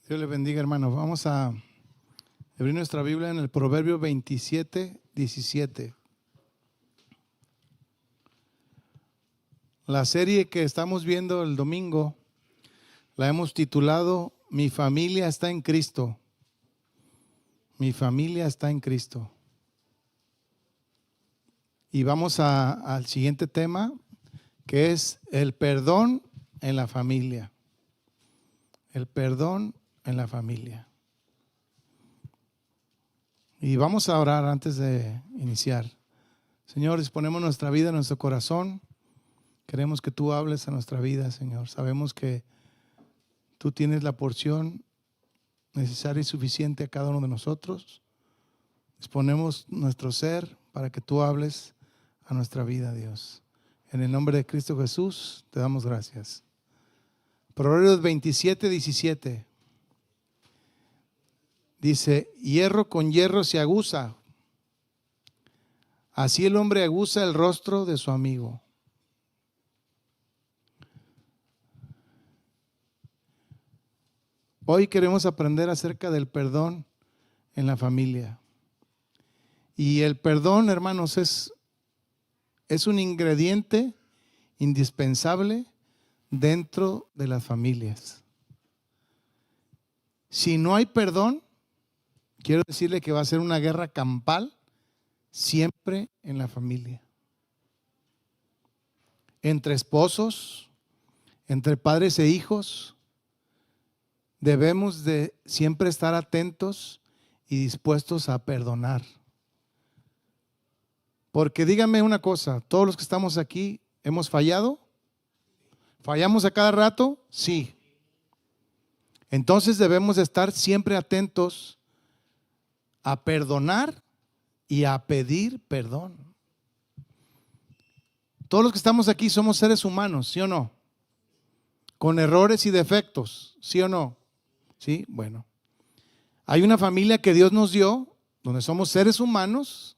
Dios le bendiga, hermano. Vamos a abrir nuestra Biblia en el Proverbio 27, 17. La serie que estamos viendo el domingo la hemos titulado Mi familia está en Cristo. Mi familia está en Cristo. Y vamos al siguiente tema, que es el perdón en la familia. El perdón en la familia. Y vamos a orar antes de iniciar. Señor, disponemos nuestra vida, nuestro corazón. Queremos que tú hables a nuestra vida, Señor. Sabemos que tú tienes la porción necesaria y suficiente a cada uno de nosotros. Disponemos nuestro ser para que tú hables a nuestra vida, Dios. En el nombre de Cristo Jesús, te damos gracias. Proverbios 27, 17. Dice, hierro con hierro se aguza. Así el hombre aguza el rostro de su amigo. Hoy queremos aprender acerca del perdón en la familia. Y el perdón, hermanos, es un ingrediente indispensable dentro de las familias. Si no hay perdón, quiero decirle que va a ser una guerra campal siempre en la familia. Entre esposos, entre padres e hijos, debemos de siempre estar atentos y dispuestos a perdonar. Porque díganme una cosa, todos los que estamos aquí, ¿hemos fallado? ¿Fallamos a cada rato? Sí. Entonces debemos de estar siempre atentos a perdonar y a pedir perdón. Todos los que estamos aquí somos seres humanos, ¿sí o no? Con errores y defectos, ¿sí o no? Sí, bueno. Hay una familia que Dios nos dio, donde somos seres humanos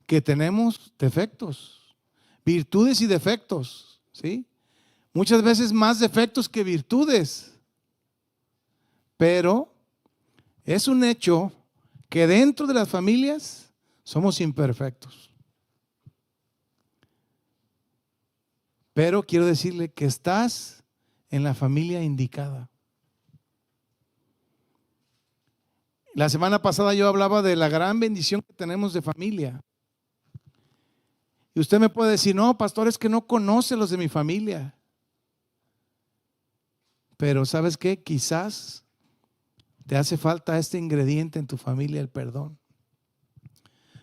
que tenemos defectos, virtudes y defectos, ¿sí? Muchas veces más defectos que virtudes. Pero es un hecho que dentro de las familias somos imperfectos. Pero quiero decirle que estás en la familia indicada. La semana pasada yo hablaba de la gran bendición que tenemos de familia. Y usted me puede decir, no, pastor, es que no conoce los de mi familia. Pero ¿sabes qué? Quizás te hace falta este ingrediente en tu familia, el perdón,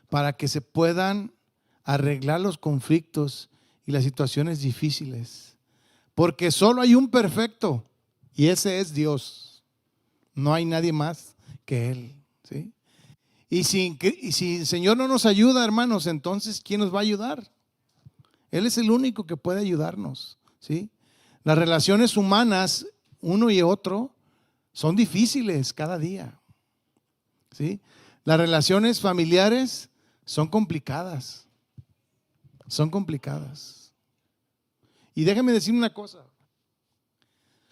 para que se puedan arreglar los conflictos y las situaciones difíciles. Porque solo hay un perfecto y ese es Dios. No hay nadie más que Él, ¿sí? Y si el Señor no nos ayuda, hermanos, entonces ¿quién nos va a ayudar? Él es el único que puede ayudarnos, ¿sí? Las relaciones humanas, uno y otro, son difíciles cada día, ¿sí? Las relaciones familiares son complicadas. Son complicadas. Y déjame decir una cosa.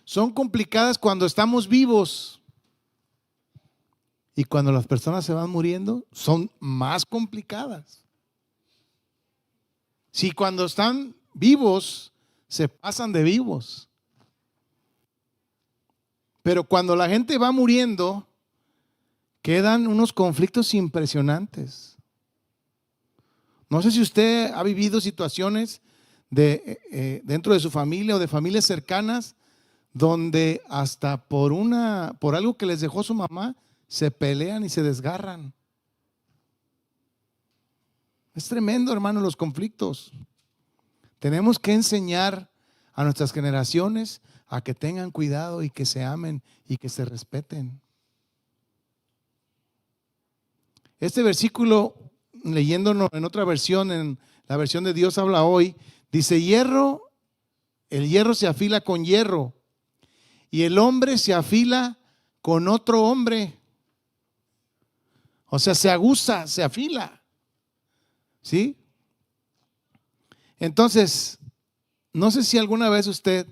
Son complicadas cuando estamos vivos. Y cuando las personas se van muriendo, son más complicadas. Si cuando están vivos, se pasan de vivos. Pero cuando la gente va muriendo, quedan unos conflictos impresionantes. No sé si usted ha vivido situaciones dentro de su familia o de familias cercanas donde hasta por algo que les dejó su mamá se pelean y se desgarran. Es tremendo, hermano, los conflictos. Tenemos que enseñar a nuestras generaciones a que tengan cuidado y que se amen y que se respeten. Este versículo, leyéndolo en otra versión, en la versión de Dios habla hoy, dice el hierro se afila con hierro y el hombre se afila con otro hombre. O sea, se aguza, se afila, ¿sí? Entonces, no sé si alguna vez usted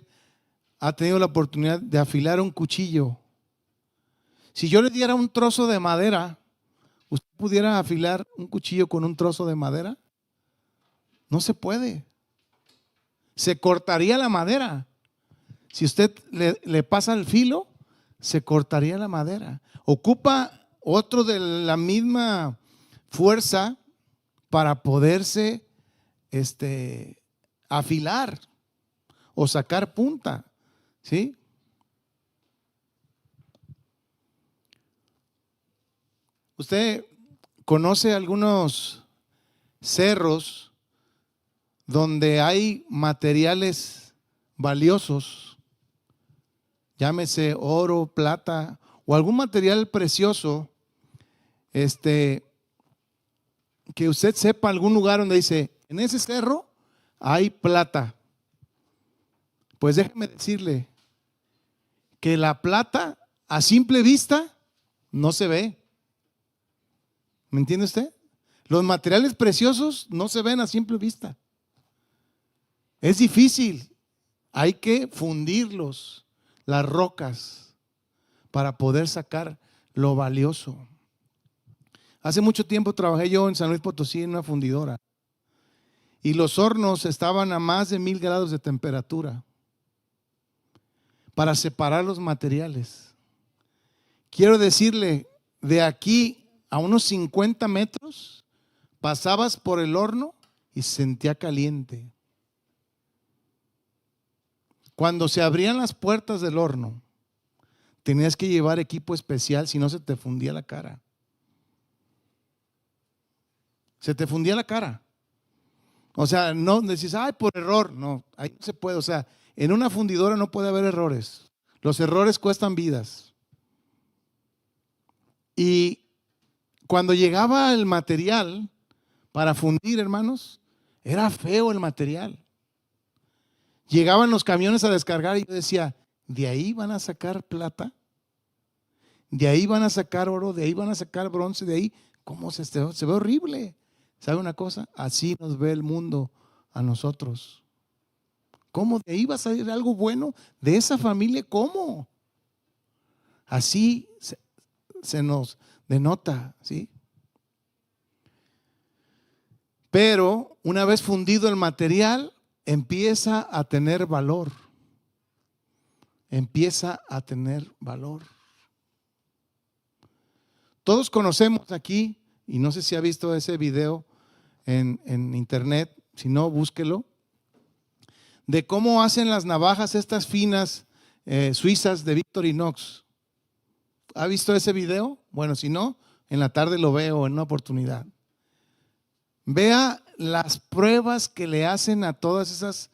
ha tenido la oportunidad de afilar un cuchillo Si yo le diera un trozo de madera, ¿usted pudiera afilar un cuchillo con un trozo de madera? No se puede. Se cortaría la madera. Si usted le pasa el filo, se cortaría la madera. Ocupa otro de la misma fuerza para poderse afilar o sacar punta, ¿sí? Usted conoce algunos cerros donde hay materiales valiosos, llámese oro, plata o algún material precioso, que usted sepa algún lugar donde dice, en ese cerro hay plata. Pues déjeme decirle que la plata a simple vista no se ve. ¿Me entiende usted? Los materiales preciosos no se ven a simple vista. Es difícil. Hay que fundirlos, las rocas, para poder sacar lo valioso. Hace mucho tiempo trabajé yo en San Luis Potosí en una fundidora. Y los hornos estaban a más de 1000 grados de temperatura para separar los materiales. Quiero decirle, de aquí a unos 50 metros, pasabas por el horno y se sentía caliente. Cuando se abrían las puertas del horno, tenías que llevar equipo especial, si no se te fundía la cara. Se te fundía la cara. O sea, no decís, ay, por error. No, ahí no se puede. O sea, en una fundidora no puede haber errores. Los errores cuestan vidas. Y cuando llegaba el material para fundir, hermanos, era feo el material. Llegaban los camiones a descargar y yo decía, ¿de ahí van a sacar plata? ¿De ahí van a sacar oro? ¿De ahí van a sacar bronce? ¿De ahí? ¿Cómo se ve horrible? ¿Sabe una cosa? Así nos ve el mundo a nosotros. ¿Cómo de ahí va a salir algo bueno? ¿De esa familia? ¿Cómo? Así se nos denota, ¿sí? Pero una vez fundido el material, empieza a tener valor. Empieza a tener valor. Todos conocemos aquí, y no sé si ha visto ese video en internet, si no, búsquelo, de cómo hacen las navajas estas finas suizas de Victorinox. ¿Ha visto ese video? Bueno, si no, en la tarde lo veo en una oportunidad. Vea las pruebas que le hacen a todas esas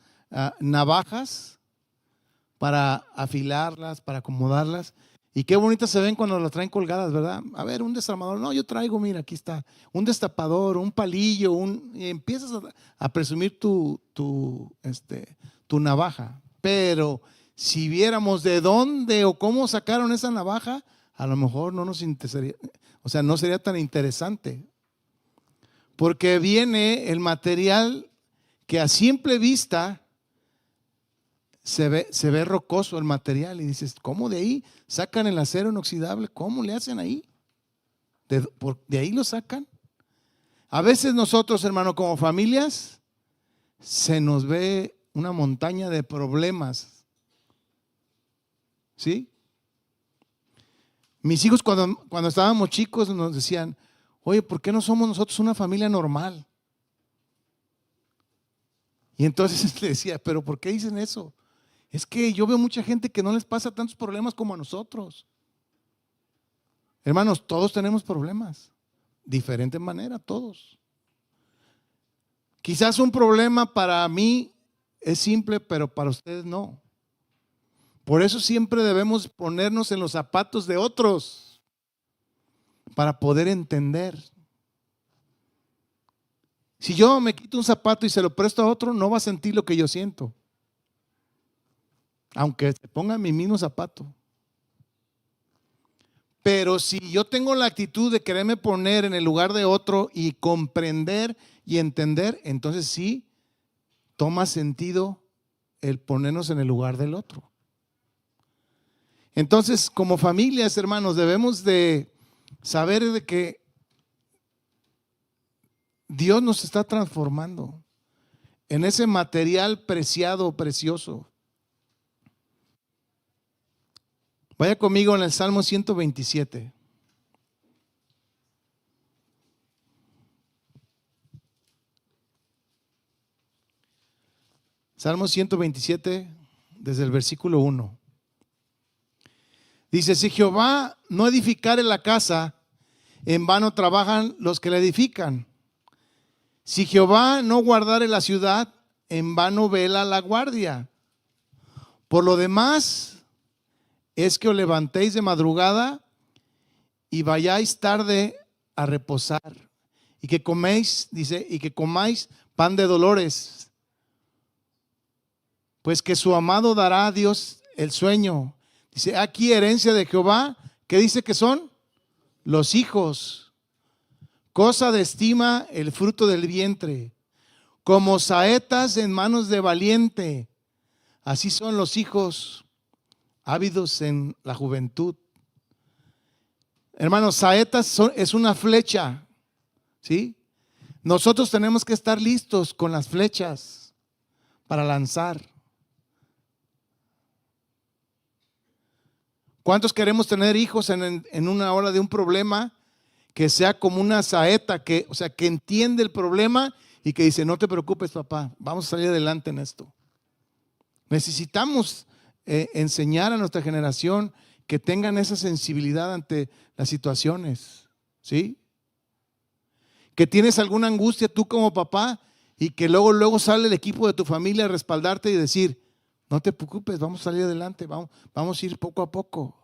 navajas para afilarlas, para acomodarlas. Y qué bonitas se ven cuando las traen colgadas, ¿verdad? A ver, un desarmador. No, yo traigo, mira, aquí está. Un destapador, un palillo, y empiezas a presumir tu navaja. Pero si viéramos de dónde o cómo sacaron esa navaja, a lo mejor no nos interesaría, o sea, no sería tan interesante. Porque viene el material que a simple vista se ve rocoso el material y dices, ¿cómo de ahí sacan el acero inoxidable? ¿Cómo le hacen ahí? ¿De ahí lo sacan? A veces nosotros, hermano, como familias, se nos ve una montaña de problemas. ¿Sí? Mis hijos cuando estábamos chicos nos decían, oye, ¿por qué no somos nosotros una familia normal? Y entonces le decía, ¿pero por qué dicen eso? Es que yo veo mucha gente que no les pasa tantos problemas como a nosotros. Hermanos, todos tenemos problemas, diferente manera, todos. Quizás un problema para mí es simple, pero para ustedes no. Por eso siempre debemos ponernos en los zapatos de otros para poder entender. Si yo me quito un zapato y se lo presto a otro, no va a sentir lo que yo siento. Aunque se ponga en mi mismo zapato. Pero si yo tengo la actitud de quererme poner en el lugar de otro y comprender y entender, entonces sí toma sentido el ponernos en el lugar del otro. Entonces, como familias, hermanos, debemos de saber de que Dios nos está transformando en ese material preciado, precioso. Vaya conmigo en el Salmo 127. Salmo 127, desde el versículo 1. Dice: si Jehová no edificare la casa, en vano trabajan los que la edifican. Si Jehová no guardare la ciudad, en vano vela la guardia. Por lo demás, es que os levantéis de madrugada y vayáis tarde a reposar, y que coméis, dice, y que comáis pan de dolores, pues que su amado dará a Dios el sueño. Dice: aquí herencia de Jehová, ¿qué dice que son? Los hijos. Cosa de estima el fruto del vientre, como saetas en manos de valiente. Así son los hijos ávidos en la juventud. Hermanos, saetas es una flecha, ¿sí? Nosotros tenemos que estar listos con las flechas para lanzar. ¿Cuántos queremos tener hijos en una hora de un problema que sea como una saeta, que, o sea, que entiende el problema y que dice: no te preocupes, papá, vamos a salir adelante en esto? Necesitamos enseñar a nuestra generación que tengan esa sensibilidad ante las situaciones, ¿sí? Que tienes alguna angustia tú como papá y que luego sale el equipo de tu familia a respaldarte y decir: no te preocupes, vamos a salir adelante, vamos a ir poco a poco.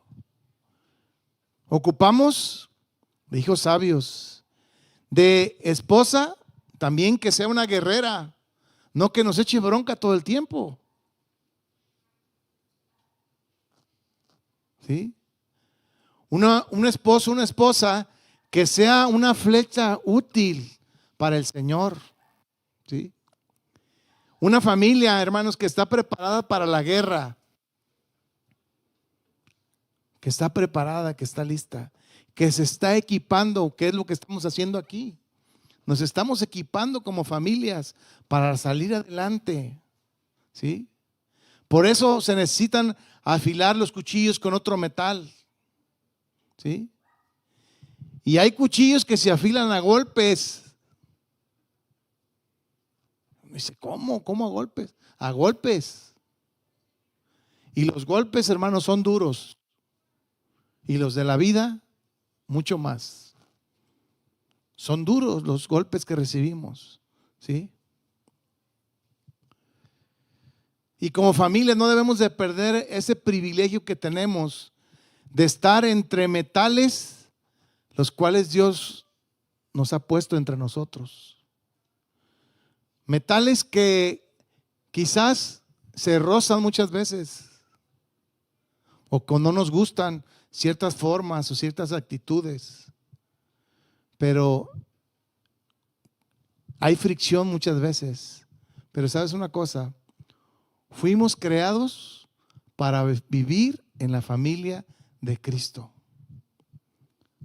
Ocupamos de hijos sabios, de esposa también que sea una guerrera, no que nos eche bronca todo el tiempo, ¿sí? Un esposo, una esposa que sea una flecha útil para el Señor, ¿sí? Una familia, hermanos, que está preparada para la guerra, que está preparada, que está lista, que se está equipando, que es lo que estamos haciendo aquí. Nos estamos equipando como familias para salir adelante, ¿sí? Por eso se necesitan afilar los cuchillos con otro metal, ¿sí? Y hay cuchillos que se afilan a golpes. Me dice: ¿cómo? ¿Cómo a golpes? A golpes. Y los golpes, hermanos, son duros. Y los de la vida, mucho más. Son duros los golpes que recibimos, ¿sí? Y como familia no debemos de perder ese privilegio que tenemos de estar entre metales, los cuales Dios nos ha puesto entre nosotros. Metales que quizás se rozan muchas veces, o cuando no nos gustan ciertas formas o ciertas actitudes, pero hay fricción muchas veces. Pero ¿sabes una cosa? Fuimos creados para vivir en la familia de Cristo.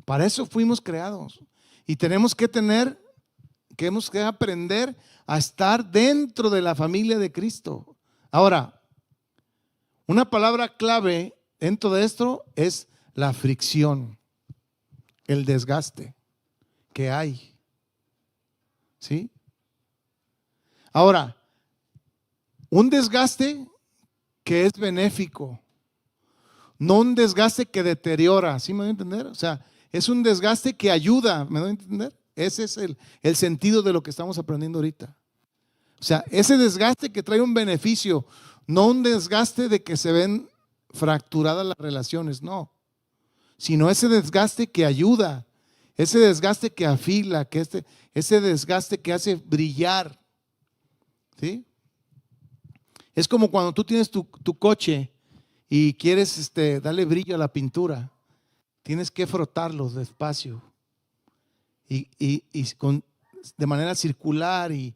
Para eso fuimos creados. Y tenemos que aprender a estar dentro de la familia de Cristo. Ahora, una palabra clave dentro de esto es la fricción, el desgaste que hay, ¿sí? Ahora, un desgaste que es benéfico, no un desgaste que deteriora, ¿sí me doy a entender? O sea, es un desgaste que ayuda, ¿me doy a entender? Ese es el sentido de lo que estamos aprendiendo ahorita. O sea, ese desgaste que trae un beneficio, no un desgaste de que se ven fracturadas las relaciones, no, sino ese desgaste que ayuda, ese desgaste que afila, ese desgaste que hace brillar, ¿sí? Es como cuando tú tienes tu coche y quieres darle brillo a la pintura, tienes que frotarlo despacio y de manera circular y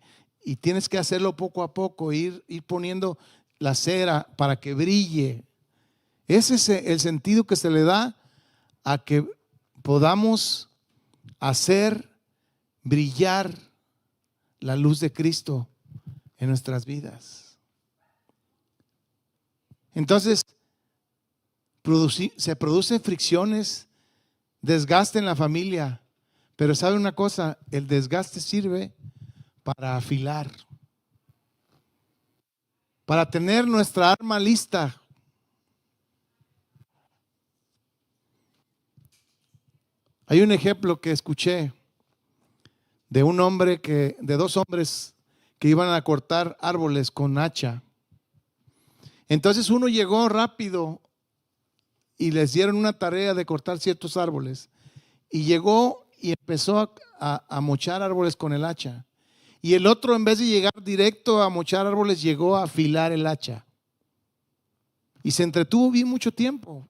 tienes que hacerlo poco a poco, ir poniendo la cera para que brille. Ese es el sentido que se le da a que podamos hacer brillar la luz de Cristo en nuestras vidas. Entonces, se producen fricciones, desgaste en la familia, pero ¿sabe una cosa? El desgaste sirve para afilar, para tener nuestra arma lista. Hay un ejemplo que escuché de de dos hombres que iban a cortar árboles con hacha. Entonces uno llegó rápido y les dieron una tarea de cortar ciertos árboles. Y llegó y empezó a mochar árboles con el hacha. Y el otro, en vez de llegar directo a mochar árboles, llegó a afilar el hacha. Y se entretuvo bien mucho tiempo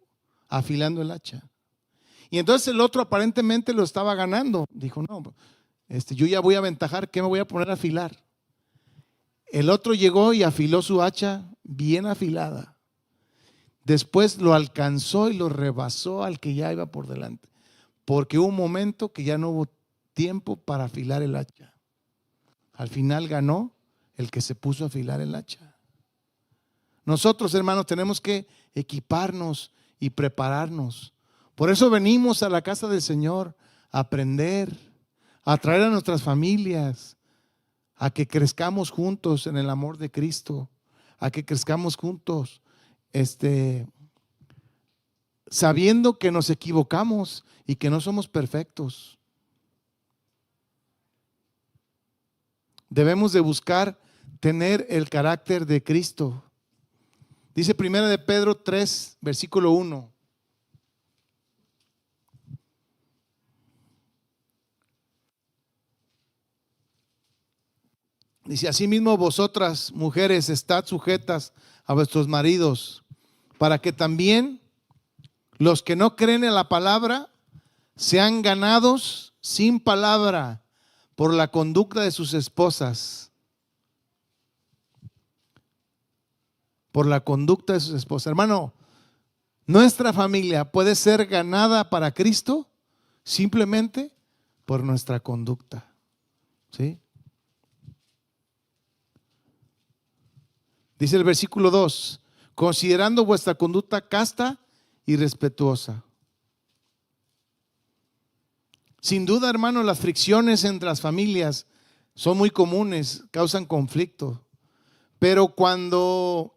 afilando el hacha. Y entonces el otro aparentemente lo estaba ganando. Dijo, no, yo ya voy a aventajar, ¿qué me voy a poner a afilar? El otro llegó y afiló su hacha bien afilada. Después lo alcanzó y lo rebasó al que ya iba por delante. Porque hubo un momento que ya no hubo tiempo para afilar el hacha. Al final ganó el que se puso a afilar el hacha. Nosotros, hermanos, tenemos que equiparnos y prepararnos. Por eso venimos a la casa del Señor a aprender, a traer a nuestras familias, a que crezcamos juntos en el amor de Cristo, a que crezcamos juntos, sabiendo que nos equivocamos y que no somos perfectos. Debemos de buscar tener el carácter de Cristo. Dice 1 de Pedro 3, versículo 1. Dice, asimismo vosotras, mujeres, estad sujetas a vuestros maridos, para que también los que no creen en la palabra sean ganados sin palabra por la conducta de sus esposas. Por la conducta de sus esposas. Hermano, nuestra familia puede ser ganada para Cristo simplemente por nuestra conducta. ¿Sí? Dice el versículo 2, considerando vuestra conducta casta y respetuosa. Sin duda, hermano, las fricciones entre las familias son muy comunes, causan conflicto. Pero cuando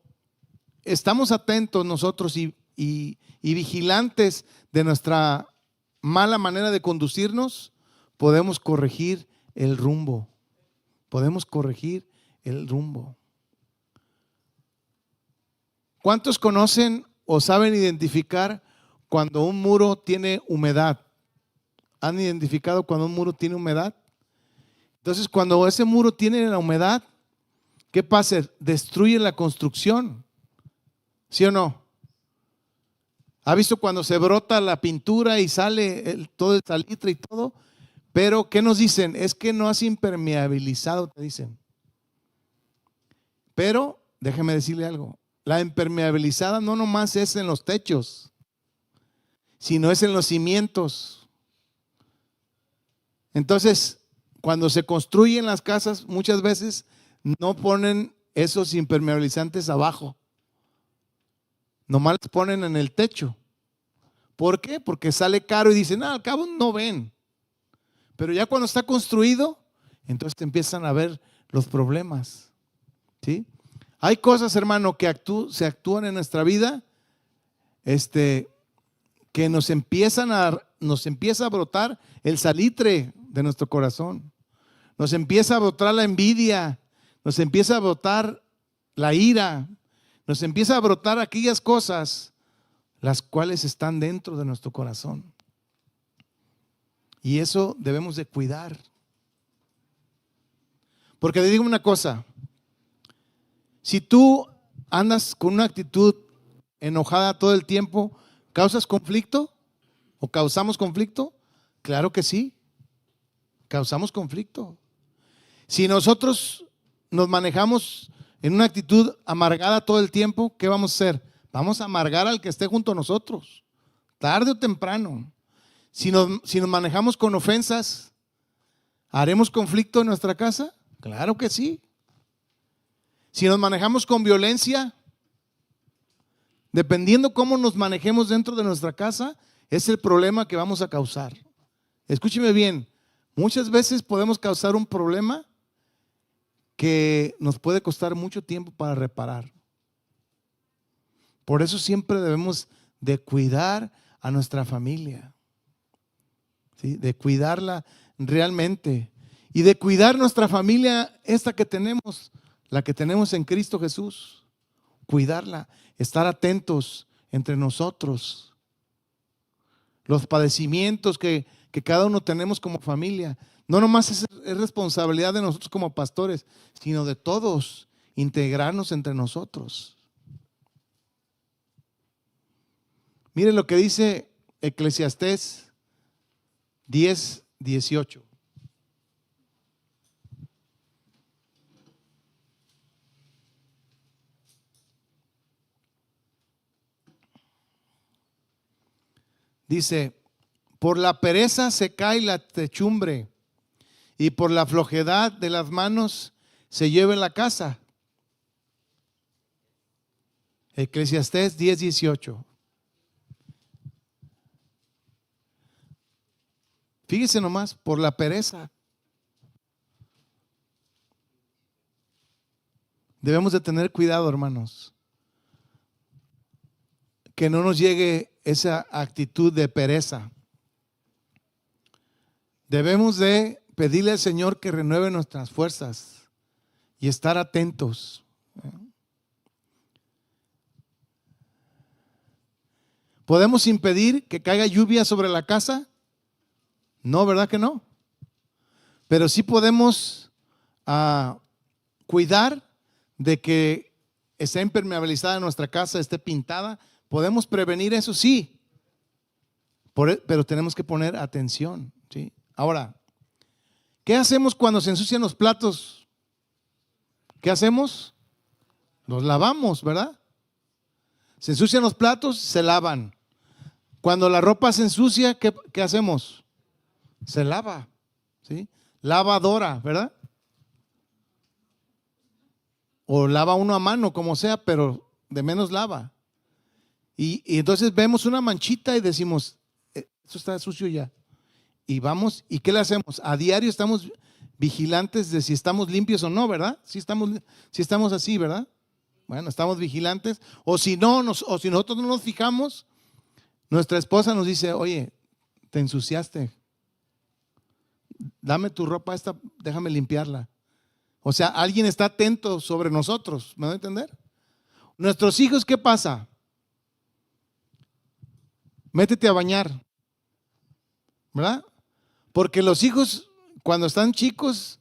estamos atentos nosotros y vigilantes de nuestra mala manera de conducirnos, podemos corregir el rumbo. Podemos corregir el rumbo. ¿Cuántos conocen o saben identificar cuando un muro tiene humedad? ¿Han identificado cuando un muro tiene humedad? Entonces, cuando ese muro tiene la humedad, ¿qué pasa? Destruye la construcción. ¿Sí o no? ¿Ha visto cuando se brota la pintura y sale todo el salitre y todo? Pero, ¿qué nos dicen? Es que no has impermeabilizado, te dicen. Pero, déjeme decirle algo. La impermeabilizada no nomás es en los techos, sino es en los cimientos. Entonces, cuando se construyen las casas, muchas veces no ponen esos impermeabilizantes abajo. Nomás los ponen en el techo. ¿Por qué? Porque sale caro y dicen, al cabo no ven. Pero ya cuando está construido, entonces empiezan a ver los problemas. ¿Sí? Hay cosas, hermano, que se actúan en nuestra vida, que nos empieza a brotar el salitre de nuestro corazón. Nos empieza a brotar la envidia, nos empieza a brotar la ira, nos empieza a brotar aquellas cosas las cuales están dentro de nuestro corazón. Y eso debemos de cuidar. Porque le digo una cosa, si tú andas con una actitud enojada todo el tiempo, ¿causas conflicto? ¿O causamos conflicto? Claro que sí, causamos conflicto. Si nosotros nos manejamos en una actitud amargada todo el tiempo, ¿qué vamos a hacer? Vamos a amargar al que esté junto a nosotros, tarde o temprano. Si nos manejamos con ofensas, ¿haremos conflicto en nuestra casa? Claro que sí. Si nos manejamos con violencia, dependiendo cómo nos manejemos dentro de nuestra casa, es el problema que vamos a causar. Escúcheme bien, muchas veces podemos causar un problema que nos puede costar mucho tiempo para reparar. Por eso siempre debemos de cuidar a nuestra familia, ¿sí? De cuidarla realmente y de cuidar nuestra familia, esta que tenemos, la que tenemos en Cristo Jesús. Cuidarla, estar atentos entre nosotros. Los padecimientos que cada uno tenemos como familia. No nomás es responsabilidad de nosotros como pastores, sino de todos, integrarnos entre nosotros. Mire lo que dice Eclesiastés 10:18. Dice, por la pereza se cae la techumbre y por la flojedad de las manos se lleva la casa. Eclesiastés 10:18. Fíjese nomás, por la pereza. Debemos de tener cuidado, hermanos, que no nos llegue esa actitud de pereza. Debemos de pedirle al Señor que renueve nuestras fuerzas y estar atentos. ¿Podemos impedir que caiga lluvia sobre la casa? No, ¿verdad que no? Pero sí podemos cuidar de que esté impermeabilizada nuestra casa, esté pintada. ¿Podemos prevenir eso? Sí. Pero tenemos que poner atención, ¿sí? Ahora, ¿qué hacemos cuando se ensucian los platos? ¿Qué hacemos? Los lavamos, ¿verdad? Se ensucian los platos, se lavan. Cuando la ropa se ensucia, ¿qué hacemos? Se lava, ¿sí? Lavadora, ¿verdad? O lava uno a mano, como sea, pero de menos lava. Y entonces vemos una manchita y decimos, esto está sucio ya. Y vamos, ¿y qué le hacemos? A diario estamos vigilantes de si estamos limpios o no, ¿verdad? Si estamos así, ¿verdad? Bueno, estamos vigilantes. O si nosotros no nos fijamos, nuestra esposa nos dice, oye, te ensuciaste. Dame tu ropa esta, déjame limpiarla. O sea, alguien está atento sobre nosotros, ¿me va a entender? Nuestros hijos, ¿qué pasa? Métete a bañar, ¿verdad? Porque los hijos, cuando están chicos,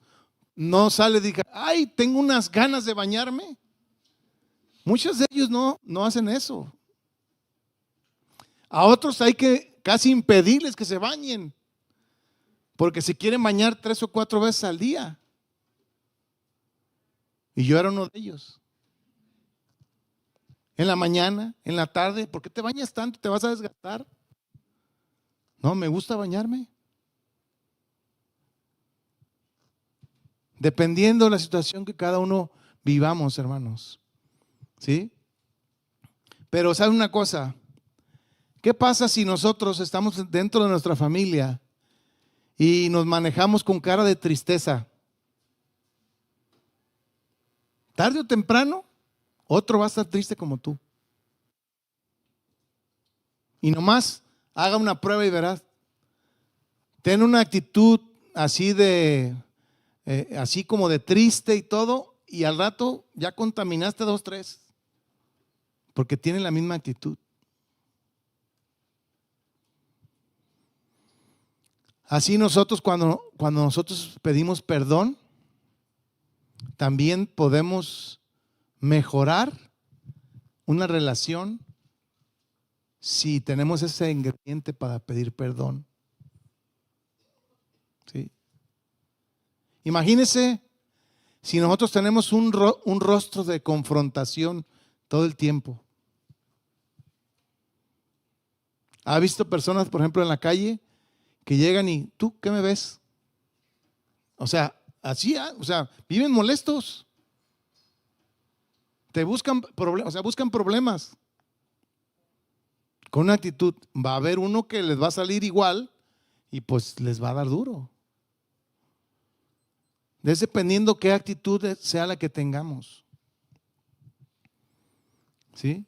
no sale y digan, ay, tengo unas ganas de bañarme. Muchos de ellos no hacen eso. A otros hay que casi impedirles que se bañen, porque se quieren bañar 3 o 4 veces al día. Y yo era uno de ellos. En la mañana, en la tarde, ¿por qué te bañas tanto? ¿Te vas a desgastar? No, me gusta bañarme. Dependiendo de la situación que cada uno vivamos, hermanos. ¿Sí? Pero ¿sabe una cosa? ¿Qué pasa si nosotros estamos dentro de nuestra familia y nos manejamos con cara de tristeza? Tarde o temprano, otro va a estar triste como tú. Y nomás haga una prueba y verás. Ten una actitud así así como de triste y todo, y al rato ya contaminaste 2, 3, porque tienen la misma actitud. Así nosotros cuando nosotros pedimos perdón, también podemos mejorar una relación si tenemos ese ingrediente para pedir perdón. ¿Sí? Imagínese si nosotros tenemos un rostro de confrontación todo el tiempo. ¿Ha visto personas, por ejemplo, en la calle que llegan y tú, ¿qué me ves? O sea, así, o sea, viven molestos. Te buscan problemas, o sea, buscan problemas. Con una actitud, va a haber uno que les va a salir igual y pues les va a dar duro. Dependiendo qué actitud sea la que tengamos. ¿Sí?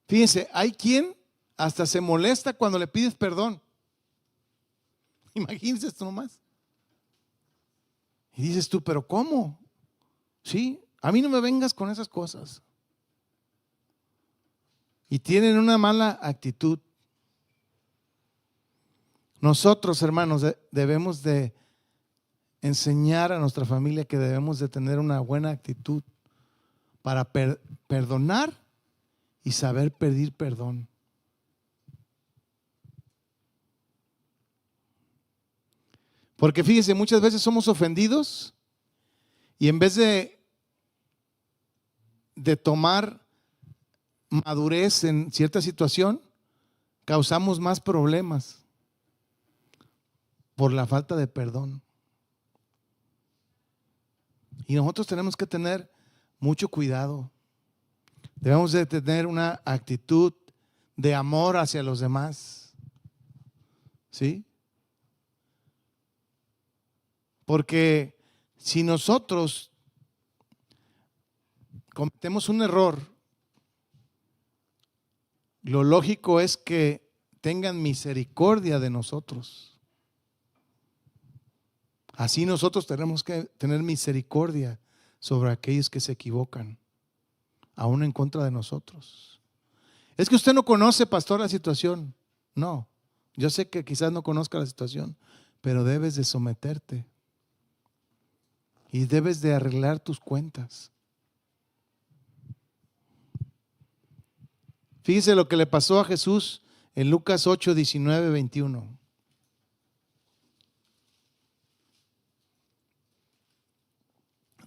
Fíjense, hay quien hasta se molesta cuando le pides perdón. Imagínense esto nomás. Y dices tú, ¿pero cómo? Sí, a mí no me vengas con esas cosas. Y tienen una mala actitud. Nosotros, hermanos, debemos de enseñar a nuestra familia que debemos de tener una buena actitud para perdonar y saber pedir perdón. Porque fíjese, muchas veces somos ofendidos y en vez de tomar madurez en cierta situación, causamos más problemas por la falta de perdón. Y nosotros tenemos que tener mucho cuidado. Debemos de tener una actitud de amor hacia los demás. ¿Sí? Porque si nosotros cometemos un error, lo lógico es que tengan misericordia de nosotros. Así nosotros tenemos que tener misericordia sobre aquellos que se equivocan, aún en contra de nosotros. Es que usted no conoce, pastor, la situación. No, yo sé que quizás no conozca la situación, pero debes de someterte y debes de arreglar tus cuentas. Fíjese lo que le pasó a Jesús en Lucas 8, 19, 21.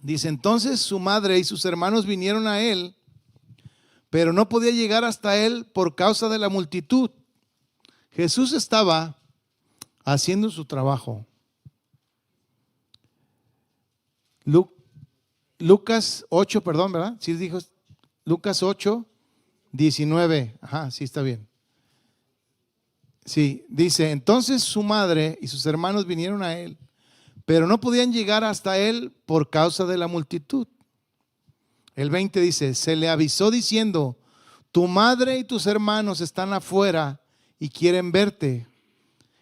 Dice, entonces su madre y sus hermanos vinieron a él, pero no podía llegar hasta él por causa de la multitud. Jesús estaba haciendo su trabajo. Lucas 8, perdón, ¿verdad? Sí dijo Lucas 8, 19. Ajá, sí está bien. Sí, dice, entonces su madre y sus hermanos vinieron a él, pero no podían llegar hasta él por causa de la multitud. El 20 dice, se le avisó diciendo, tu madre y tus hermanos están afuera y quieren verte.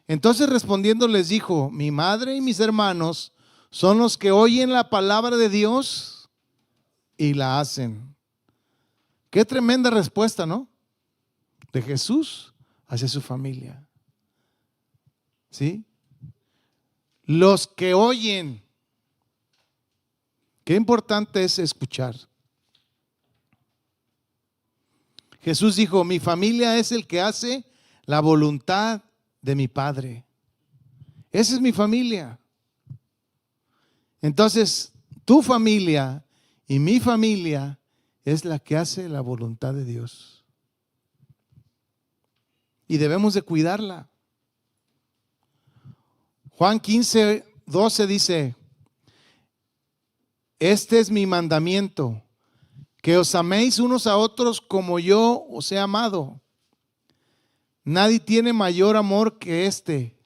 Entonces respondiendo les dijo, mi madre y mis hermanos son los que oyen la palabra de Dios y la hacen. Qué tremenda respuesta, ¿no? De Jesús hacia su familia. ¿Sí? Los que oyen. Qué importante es escuchar. Jesús dijo, mi familia es el que hace la voluntad de mi Padre. Esa es mi familia. Entonces, tu familia y mi familia es la que hace la voluntad de Dios. Y debemos de cuidarla. Juan 15, 12 dice, este es mi mandamiento, que os améis unos a otros como yo os he amado. Nadie tiene mayor amor que este,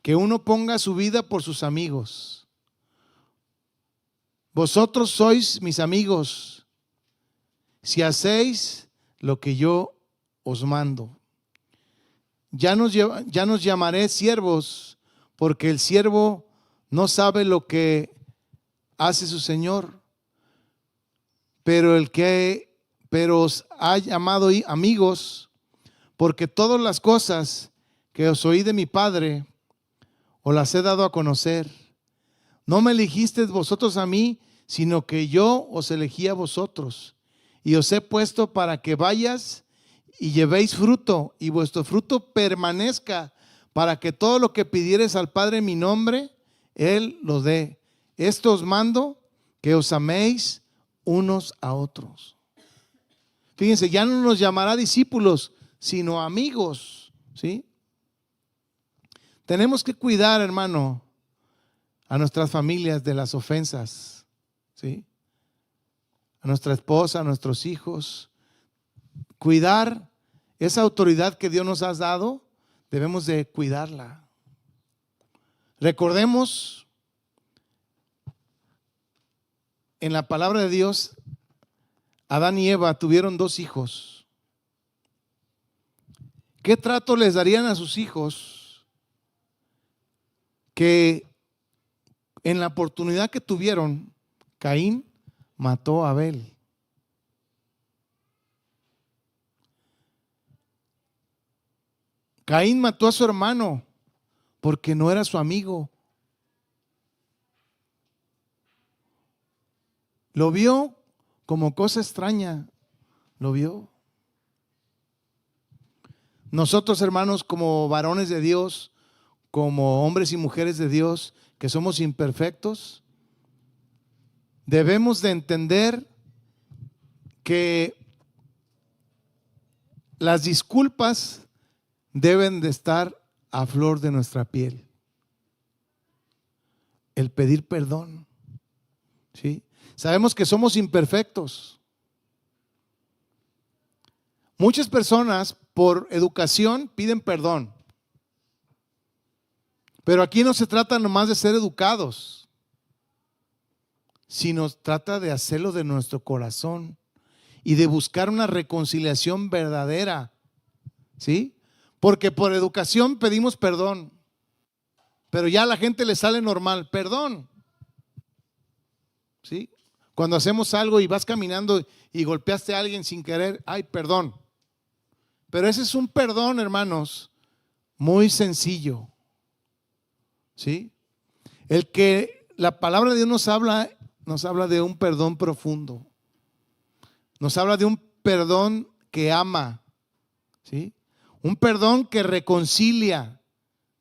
que uno ponga su vida por sus amigos. Vosotros sois mis amigos, si hacéis lo que yo os mando. Ya nos llamaré siervos, porque el siervo no sabe lo que hace su Señor, pero os ha llamado amigos, porque todas las cosas que os oí de mi Padre, os las he dado a conocer. No me elegisteis vosotros a mí, sino que yo os elegí a vosotros, y os he puesto para que vayas y llevéis fruto, y vuestro fruto permanezca, para que todo lo que pidiereis al Padre en mi nombre, Él lo dé. Esto os mando, que os améis unos a otros. Fíjense, ya no nos llamará discípulos, sino amigos, ¿sí? Tenemos que cuidar, hermano, a nuestras familias de las ofensas, ¿sí? A nuestra esposa, a nuestros hijos. Cuidar esa autoridad que Dios nos ha dado, debemos de cuidarla. Recordemos en la palabra de Dios, Adán y Eva tuvieron 2 hijos. ¿Qué trato les darían a sus hijos que en la oportunidad que tuvieron, Caín mató a Abel? Caín mató a su hermano porque no era su amigo. Lo vio como cosa extraña, lo vio. Nosotros, hermanos, como varones de Dios, como hombres y mujeres de Dios, que somos imperfectos, debemos de entender que las disculpas deben de estar a flor de nuestra piel. El pedir perdón, ¿sí? Sabemos que somos imperfectos. Muchas personas por educación piden perdón. Pero aquí no se trata nomás de ser educados, sino trata de hacerlo de nuestro corazón y de buscar una reconciliación verdadera, ¿sí? Porque por educación pedimos perdón, pero ya a la gente le sale normal, perdón, ¿sí? Cuando hacemos algo y vas caminando y golpeaste a alguien sin querer, ay, perdón. Pero ese es un perdón, hermanos, muy sencillo, ¿sí? El que la palabra de Dios nos habla de un perdón profundo. Nos habla de un perdón que ama, ¿sí? Un perdón que reconcilia,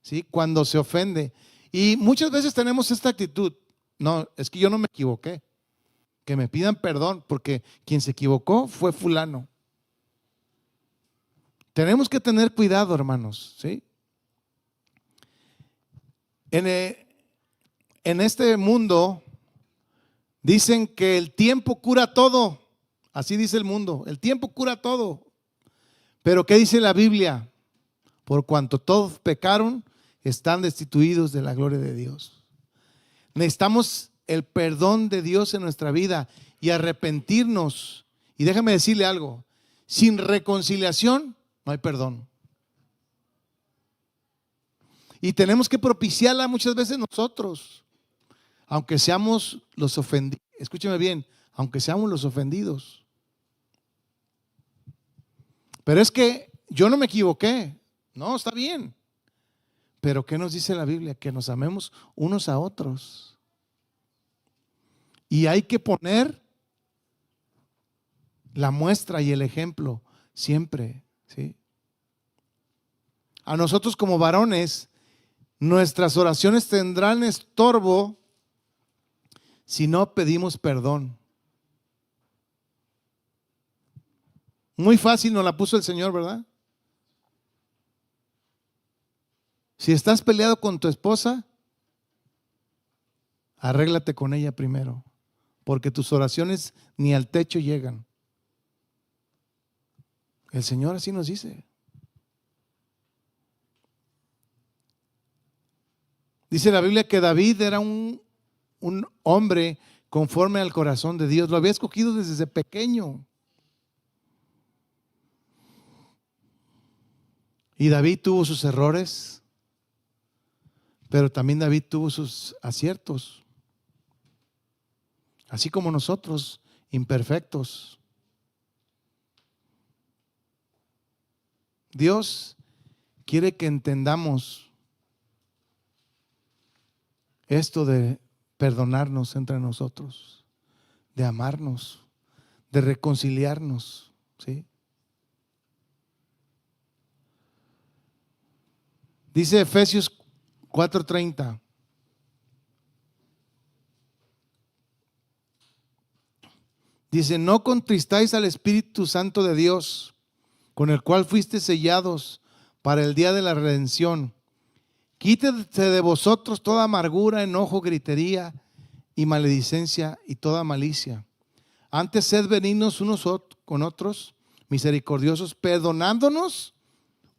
¿sí? Cuando se ofende. Y muchas veces tenemos esta actitud: no, es que yo no me equivoqué. Que me pidan perdón, porque quien se equivocó fue fulano. Tenemos que tener cuidado, hermanos, ¿sí? En este mundo dicen que el tiempo cura todo. Así dice el mundo, el tiempo cura todo. Pero ¿qué dice la Biblia? Por cuanto todos pecaron, están destituidos de la gloria de Dios. Necesitamos el perdón de Dios en nuestra vida y arrepentirnos. Y déjame decirle algo: sin reconciliación no hay perdón. Y tenemos que propiciarla muchas veces nosotros, aunque seamos los ofendidos. Escúcheme bien, aunque seamos los ofendidos. Pero es que yo no me equivoqué. No, está bien. Pero ¿qué nos dice la Biblia? Que nos amemos unos a otros. Y hay que poner la muestra y el ejemplo siempre, ¿sí? A nosotros como varones, nuestras oraciones tendrán estorbo si no pedimos perdón. Muy fácil nos la puso el Señor, ¿verdad? Si estás peleado con tu esposa, arréglate con ella primero, porque tus oraciones ni al techo llegan. El Señor así nos dice. Dice la Biblia que David era un hombre conforme al corazón de Dios. Lo había escogido desde pequeño. Y David tuvo sus errores, pero también David tuvo sus aciertos. Así como nosotros, imperfectos. Dios quiere que entendamos esto de perdonarnos entre nosotros, de amarnos, de reconciliarnos, ¿sí? Dice Efesios 4:30. Dice, no contristáis al Espíritu Santo de Dios, con el cual fuiste sellados para el día de la redención. Quítese de vosotros toda amargura, enojo, gritería y maledicencia y toda malicia. Antes sed benignos unos con otros, misericordiosos, perdonándonos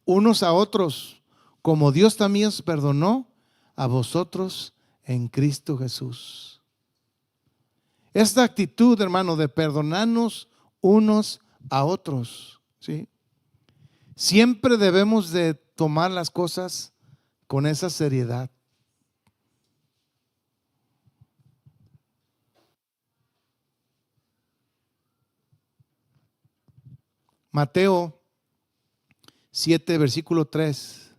unos a otros, como Dios también os perdonó a vosotros en Cristo Jesús. Esta actitud, hermano, de perdonarnos unos a otros, ¿sí? Siempre debemos de tomar las cosas con esa seriedad. Mateo 7, versículo 3.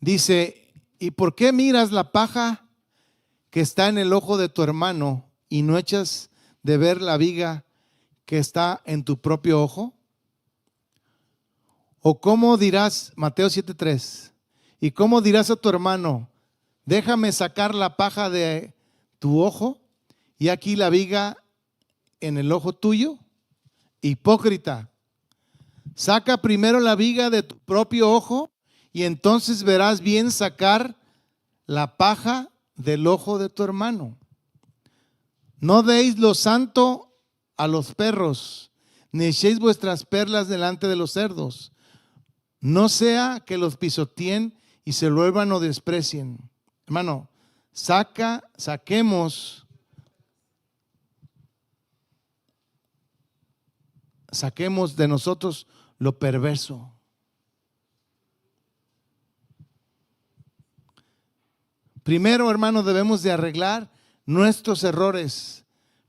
Dice, ¿y por qué miras la paja que está en el ojo de tu hermano y no echas de ver la viga que está en tu propio ojo? ¿O cómo dirás, Mateo 7:3, y cómo dirás a tu hermano, déjame sacar la paja de tu ojo y aquí la viga en el ojo tuyo? Hipócrita, saca primero la viga de tu propio ojo y entonces verás bien sacar la paja del ojo de tu hermano. No deis lo santo a los perros, ni echéis vuestras perlas delante de los cerdos, no sea que los pisoteen y se vuelvan o desprecien. Hermano, saquemos de nosotros lo perverso. Primero, hermano, debemos de arreglar nuestros errores,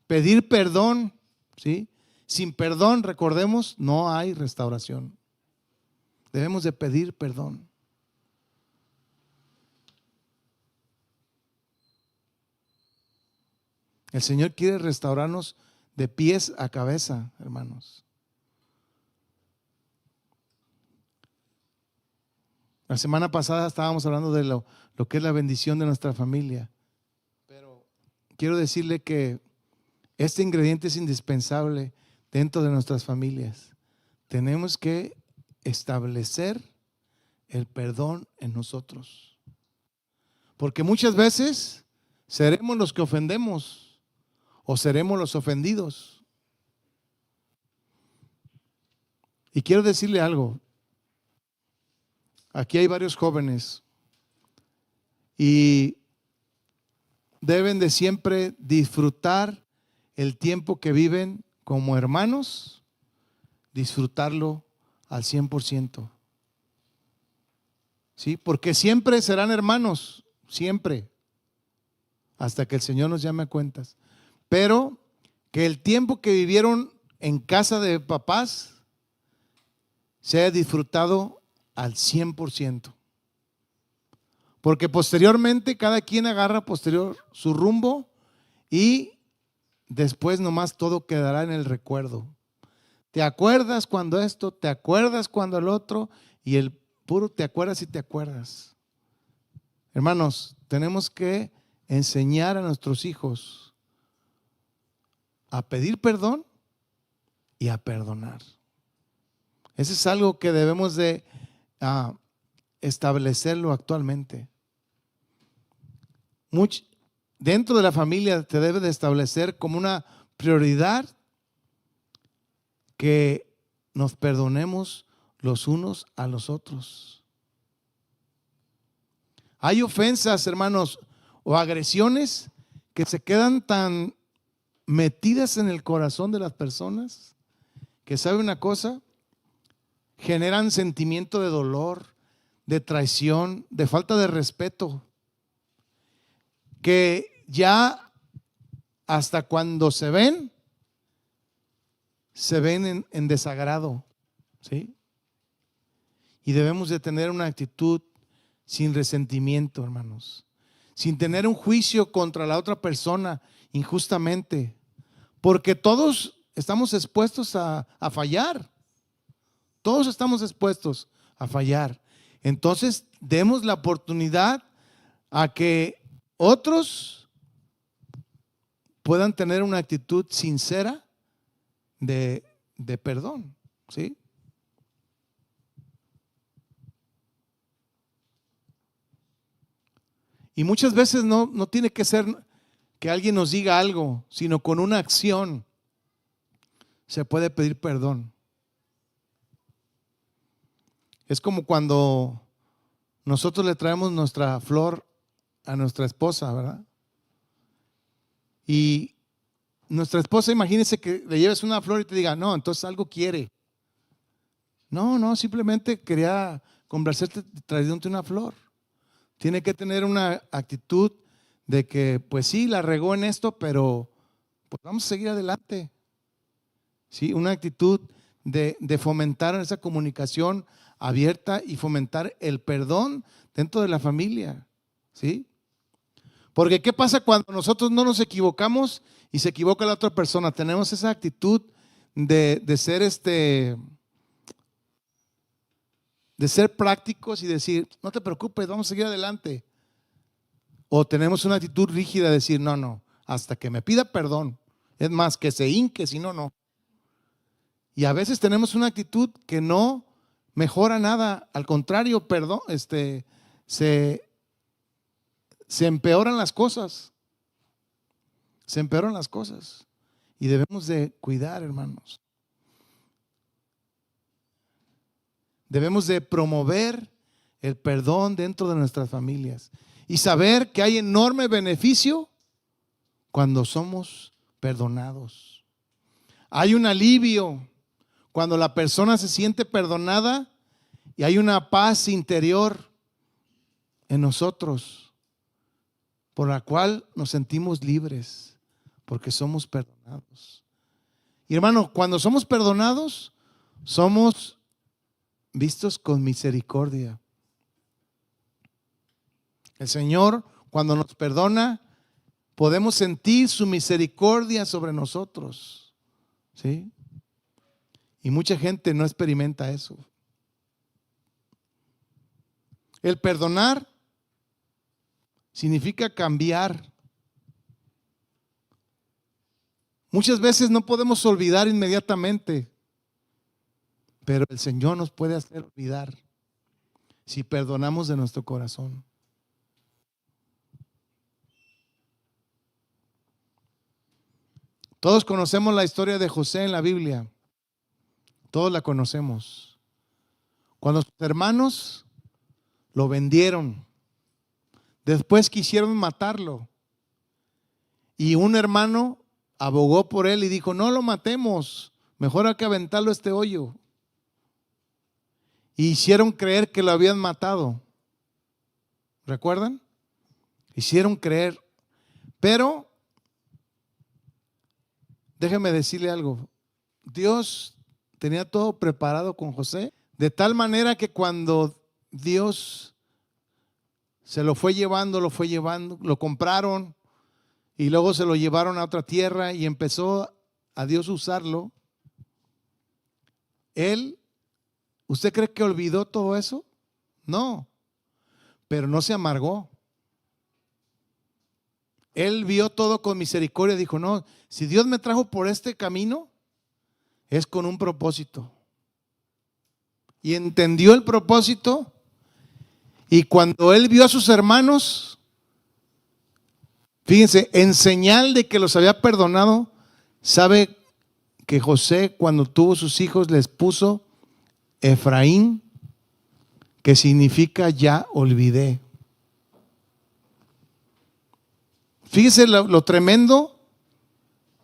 pedir perdón, ¿sí? Sin perdón, recordemos, no hay restauración. Debemos de pedir perdón. El Señor quiere restaurarnos de pies a cabeza, hermanos. La semana pasada estábamos hablando de lo que es la bendición de nuestra familia. Pero quiero decirle que este ingrediente es indispensable dentro de nuestras familias. Tenemos que establecer el perdón en nosotros. Porque muchas veces seremos los que ofendemos o seremos los ofendidos. Y quiero decirle algo. Aquí hay varios jóvenes y deben de siempre disfrutar el tiempo que viven como hermanos, disfrutarlo al 100%. ¿Sí? Porque siempre serán hermanos, siempre, hasta que el Señor nos llame a cuentas. Pero que el tiempo que vivieron en casa de papás se haya disfrutado al 100%. Porque posteriormente cada quien agarra su rumbo y después nomás todo quedará en el recuerdo. ¿Te acuerdas cuando esto? ¿Te acuerdas cuando el otro? Y el puro te acuerdas y te acuerdas. Hermanos, tenemos que enseñar a nuestros hijos a pedir perdón y a perdonar. Eso es algo que debemos de establecerlo actualmente. Dentro de la familia te debe de establecer como una prioridad que nos perdonemos los unos a los otros. Hay ofensas, hermanos, o agresiones que se quedan tan metidas en el corazón de las personas que, ¿sabe una cosa? Generan sentimiento de dolor, de traición, de falta de respeto, que ya hasta cuando se ven en desagrado, ¿sí? Y debemos de tener una actitud sin resentimiento, hermanos, sin tener un juicio contra la otra persona injustamente, porque todos estamos expuestos a fallar. Todos estamos expuestos a fallar. Entonces, demos la oportunidad a que otros puedan tener una actitud sincera de perdón, ¿sí? Y muchas veces no tiene que ser que alguien nos diga algo, sino con una acción se puede pedir perdón. Es como cuando nosotros le traemos nuestra flor a nuestra esposa, ¿verdad? Y nuestra esposa, imagínese que le lleves una flor y te diga, no, entonces algo quiere. No, simplemente quería complacerte trayéndote una flor. Tiene que tener una actitud de que, pues sí, la regó en esto, pero pues vamos a seguir adelante. ¿Sí? Una actitud de fomentar esa comunicación abierta y fomentar el perdón dentro de la familia. ¿Sí? Porque ¿qué pasa cuando nosotros no nos equivocamos y se equivoca la otra persona? Tenemos esa actitud de ser prácticos y decir, no te preocupes, vamos a seguir adelante. O tenemos una actitud rígida de decir, no, hasta que me pida perdón. Es más, que se hinque, si no, no. Y a veces tenemos una actitud que no mejora nada. Al contrario, perdón, se empeoran las cosas. Se empeoran las cosas. Y debemos de cuidar, hermanos. Debemos de promover el perdón dentro de nuestras familias y saber que hay enorme beneficio cuando somos perdonados. Hay un alivio cuando la persona se siente perdonada y hay una paz interior en nosotros por la cual nos sentimos libres porque somos perdonados. Y hermano, cuando somos perdonados, somos vistos con misericordia. El Señor, cuando nos perdona, podemos sentir su misericordia sobre nosotros. ¿Sí? Y mucha gente no experimenta eso. El perdonar significa cambiar. Muchas veces no podemos olvidar inmediatamente, pero el Señor nos puede hacer olvidar si perdonamos de nuestro corazón. Todos conocemos la historia de José en la Biblia. Todos la conocemos. Cuando sus hermanos lo vendieron, después quisieron matarlo. Y un hermano abogó por él y dijo, no lo matemos, mejor hay que aventarlo a este hoyo. Y hicieron creer que lo habían matado. ¿Recuerdan? Hicieron creer. Pero, déjeme decirle algo. Dios tenía todo preparado con José, de tal manera que cuando Dios se lo fue llevando, lo compraron y luego se lo llevaron a otra tierra y empezó a Dios usarlo. ¿Usted cree que olvidó todo eso? No, pero no se amargó. Él vio todo con misericordia, dijo, no, si Dios me trajo por este camino, es con un propósito. Y entendió el propósito, y cuando él vio a sus hermanos, fíjense, en señal de que los había perdonado, sabe que José cuando tuvo sus hijos les puso Efraín, que significa ya olvidé. Fíjese lo tremendo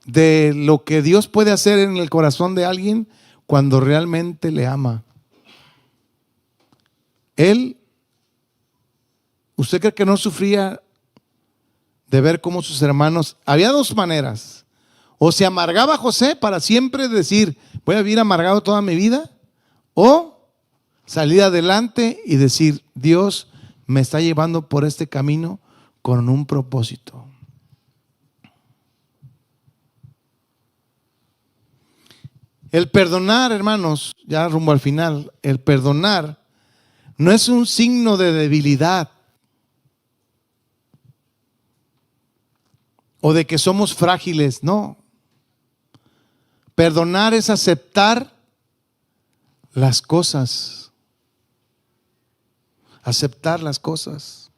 de lo que Dios puede hacer en el corazón de alguien cuando realmente le ama. ¿Usted cree que no sufría de ver cómo sus hermanos? Había dos maneras. O se amargaba José para siempre decir, voy a vivir amargado toda mi vida, o salir adelante y decir, Dios me está llevando por este camino con un propósito. El perdonar, hermanos, ya rumbo al final, el perdonar no es un signo de debilidad o de que somos frágiles. No. Perdonar es aceptar las cosas. Aceptar las cosas.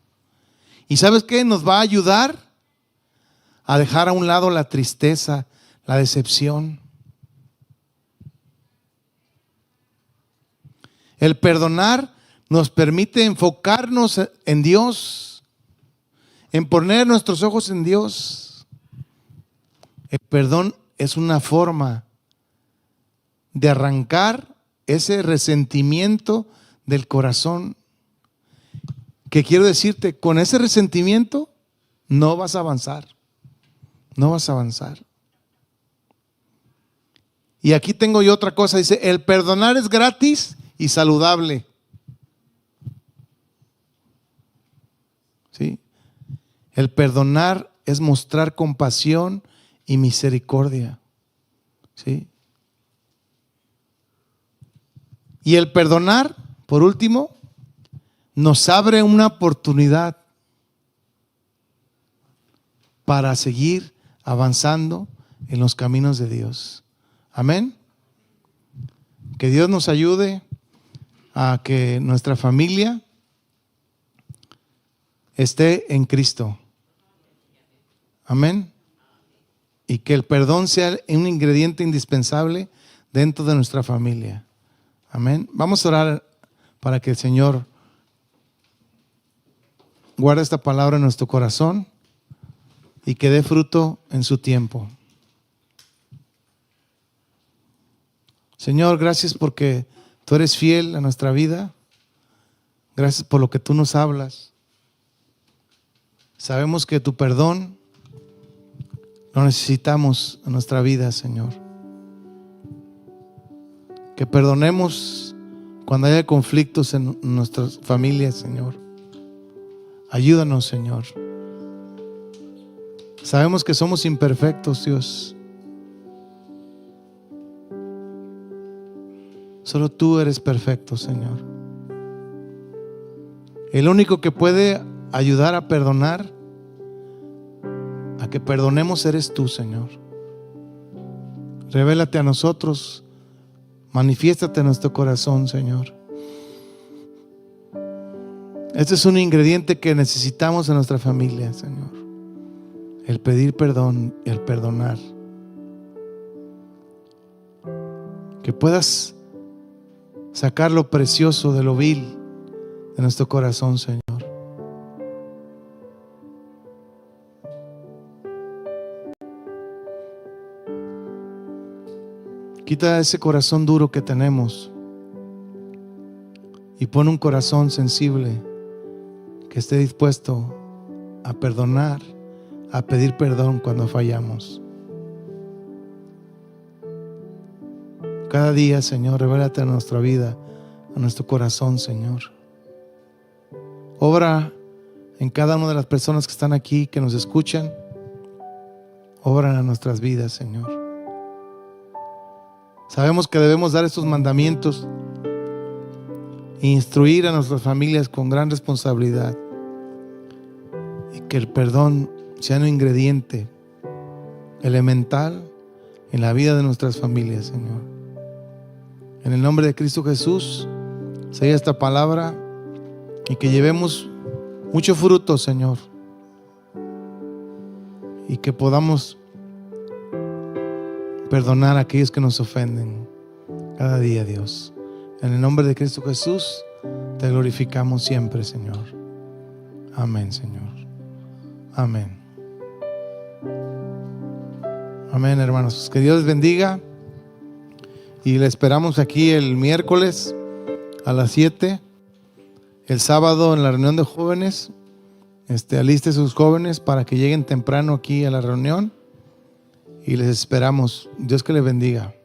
¿Y sabes qué? Nos va a ayudar a dejar a un lado la tristeza, la decepción. El perdonar nos permite enfocarnos en Dios, en poner nuestros ojos en Dios. El perdón es una forma de arrancar ese resentimiento del corazón. Que quiero decirte, con ese resentimiento no vas a avanzar. No vas a avanzar. Y aquí tengo yo otra cosa, dice, el perdonar es gratis y saludable. ¿Sí? El perdonar es mostrar compasión y misericordia. ¿Sí? Y el perdonar, por último, nos abre una oportunidad para seguir avanzando en los caminos de Dios. Amén. Que Dios nos ayude a que nuestra familia esté en Cristo. Amén. Y que el perdón sea un ingrediente indispensable dentro de nuestra familia. Amén. Vamos a orar para que el Señor guarde esta palabra en nuestro corazón y que dé fruto en su tiempo. Señor, gracias porque tú eres fiel a nuestra vida. Gracias por lo que tú nos hablas. Sabemos que tu perdón lo necesitamos en nuestra vida, Señor. Que perdonemos cuando haya conflictos en nuestras familias, Señor. Ayúdanos, Señor. Sabemos que somos imperfectos, Dios. Solo tú eres perfecto, Señor. El único que puede ayudar a perdonar, a que perdonemos, eres tú, Señor. Revélate a nosotros. Manifiéstate en nuestro corazón, Señor. Este es un ingrediente que necesitamos en nuestra familia, Señor. El pedir perdón y el perdonar. Que puedas sacar lo precioso de lo vil de nuestro corazón, Señor. Quita ese corazón duro que tenemos y pon un corazón sensible que esté dispuesto a perdonar, a pedir perdón cuando fallamos. Cada día, Señor, revélate a nuestra vida, a nuestro corazón, Señor. Obra en cada una de las personas que están aquí, que nos escuchan. Obra en nuestras vidas, Señor. Sabemos que debemos dar estos mandamientos e instruir a nuestras familias con gran responsabilidad. Y que el perdón sea un ingrediente elemental en la vida de nuestras familias, Señor. En el nombre de Cristo Jesús, sea esta palabra y que llevemos mucho fruto, Señor. Y que podamos perdonar a aquellos que nos ofenden cada día, Dios. En el nombre de Cristo Jesús, te glorificamos siempre, Señor. Amén, Señor. Amén. Amén, hermanos. Que Dios les bendiga. Y le esperamos aquí el miércoles a las 7. El sábado en la reunión de jóvenes. Aliste sus jóvenes para que lleguen temprano aquí a la reunión. Y les esperamos. Dios que les bendiga.